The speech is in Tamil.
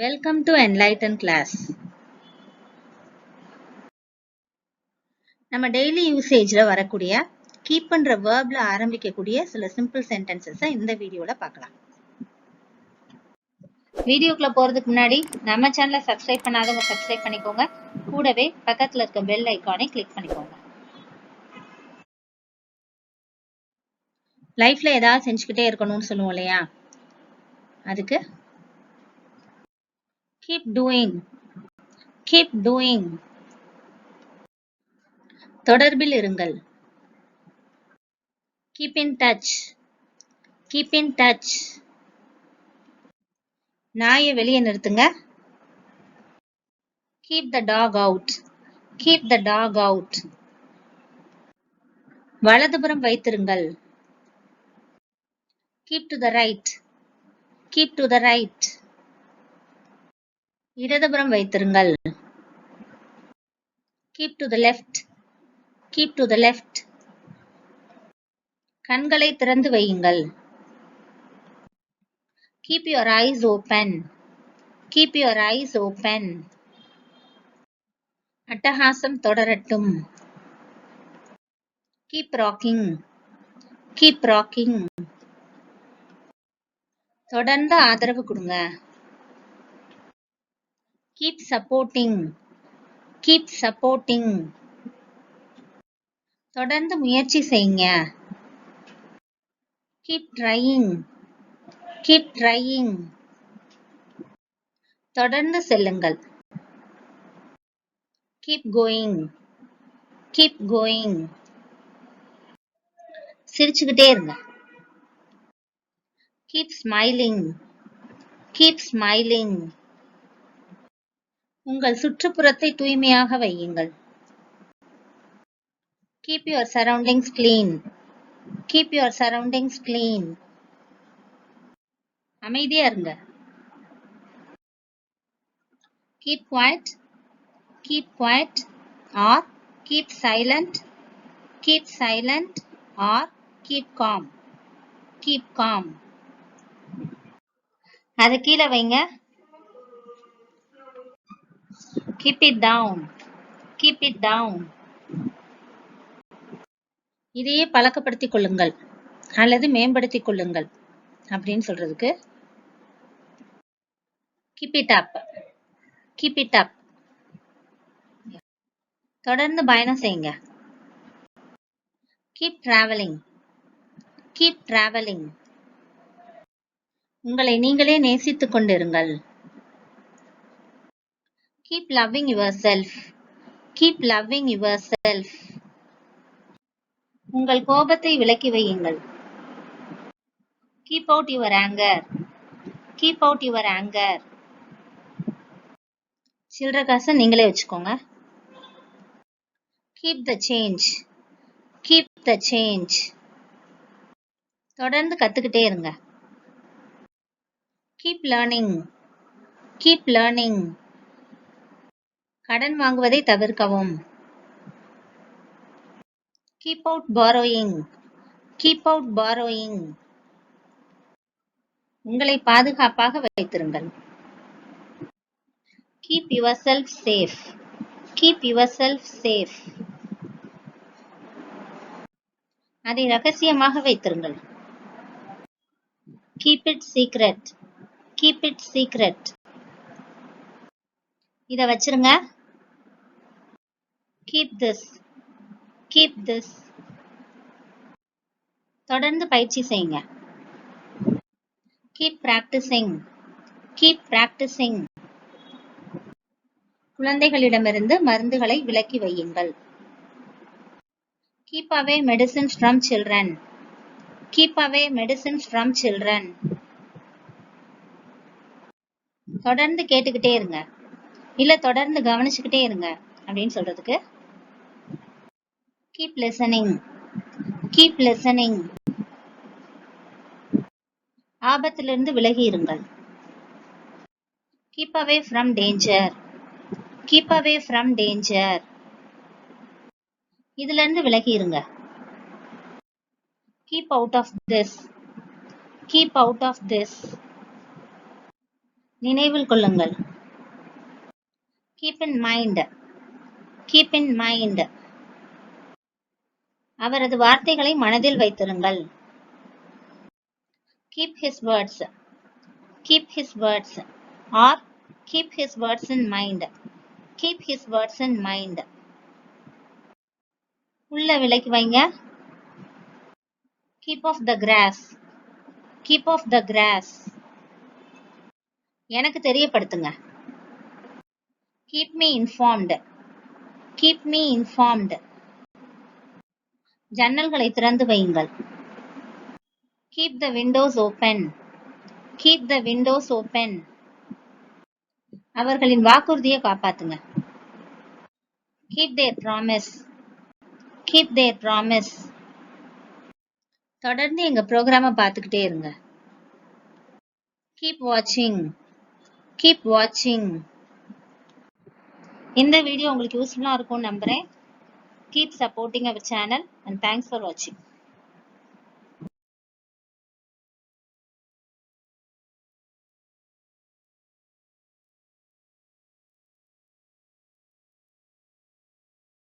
Welcome to enlighten class. நம்ம டெய்லி யூசேஜ்ல வரக்கூடிய keep பண்ற verbல ஆரம்பிக்கக்கூடிய சில simple sentences இந்த வீடியோல பார்க்கலாம். வீடியோக்குள்ள போறதுக்கு முன்னாடி நம்ம சேனலை சப்ஸ்கிரைப் பண்ணாதவங்க சப்ஸ்கிரைப் பண்ணிக்கோங்க. கூடவே பக்கத்துல இருக்க பெல் ஐகானை கிளிக் பண்ணிக்கோங்க. லைஃப்ல ஏதாவது செஞ்சுக்கிட்டே இருக்கணும்னு சொல்லுவோம் இல்லையா? அதுக்கு keep doing. Keep doing. தொடர்பில் இருங்கள். Keep in touch. Keep in touch. நாயை வெளியே நிறுத்துங்க. Keep the dog out. Keep the dog out. வலதுபுறம் வைத்திருங்கள். Keep to the right. Keep to the right. இடதுபுறம் வைத்திருங்கள். Keep to the left. Keep to the left. கண்களை திறந்து வையுங்கள். Keep your eyes open. Keep your eyes open. அட்டகாசம் தொடரட்டும். Keep rocking. Keep rocking. தொடர்ந்து ஆதரவு கொடுங்க. Keep supporting. Keep supporting. தொடர்ந்து முயற்சி செய்யுங்க. Keep trying. Keep trying. தொடர்ந்து செல்லுங்கள். Keep going. Keep going. சிரிச்சுக்கிட்டே இருங்க. Keep smiling. Keep smiling. உங்கள் சுற்றுப்புறத்தை தூய்மையாக வையுங்கள். Keep your surroundings clean. Keep your surroundings clean. அமைதியா இருங்க. Keep quiet. Keep quiet or keep silent. Keep silent or keep calm. Keep calm. அது கீழே வைங்க. Keep it down. Keep it down. இதையே பழக்கப்படுத்திக் கொள்ளுங்கள் அல்லது மேம்படுத்திக் கொள்ளுங்கள் அப்படின்னு சொல்றதுக்கு keep it up. Keep it up. தொடர்ந்து பயணம் செய்யுங்க. Keep traveling. Keep traveling. உங்களை நீங்களே நேசித்துக் கொண்டிருங்கள். Keep loving yourself. Keep loving yourself. உங்கள் கோபத்தை விலக்கி வையுங்கள். Keep out your anger. Keep out your anger. சில்லறை காசை நீங்களே வச்சுக்கோங்க. Keep the change. Keep the change. தொடர்ந்து கத்துக்கிட்டே இருங்க. Keep learning. Keep learning. கடன் வாங்குவதை தவிர்க்கவும். Keep out borrowing. Keep out borrowing. உங்களை பாதுகாப்பாக வைத்திருங்கள். Keep yourself safe. Keep yourself safe. அதை ரகசியமாக வைத்திருங்கள். Keep it secret. Keep it secret. இத வச்சிருங்க. Keep this. Keep this. தொடர்ந்து பயிற்சி செய்யுங்க. Keep practising. Keep practising. குழந்தைகளிடமிருந்து மருந்துகளை விலக்கி வையுங்கள். Keep away medicines from children. Keep away medicines from children. தொடர்ந்து கேட்டுக்கிட்டே இருங்க. இல்ல தொடர்ந்து கவனிச்சுக்கிட்டே இருங்க அப்படின்னு சொல்றதுக்கு keep listening. Keep listening. ஆபத்திலிருந்து விலகி இருங்கள். Keep away from danger. Keep away from danger. இதுல இருந்து விலகி இருங்க. Keep out of this. Keep out of this. நினைவில் கொள்ளுங்கள். keep in mind, keep in mind. அவரது வார்த்தைகளை மனதில் வைத்திருங்கள். keep his words, keep his words, or keep his words in mind, keep his words in mind. உள்ள விலைக்கு வைங்க. keep off the grass, keep off the grass. எனக்கு தெரியப்படுத்துங்க. keep me informed, keep me informed. ஜன்னல்களை திறந்து வையுங்கள். keep the windows open, keep the windows open. அவர்களின் வாக்குறுதியை காப்பாத்துங்க. keep their promise, keep their promise. தொடர்ந்து எங்க ப்ரோக்ராமை பார்த்துக்கிட்டே இருங்க. keep watching, keep watching. இந்த வீடியோ உங்களுக்கு யூஸ்ஃபுல்லா இருக்கும்னு நம்புறேன். keep supporting our channel and thanks for watching.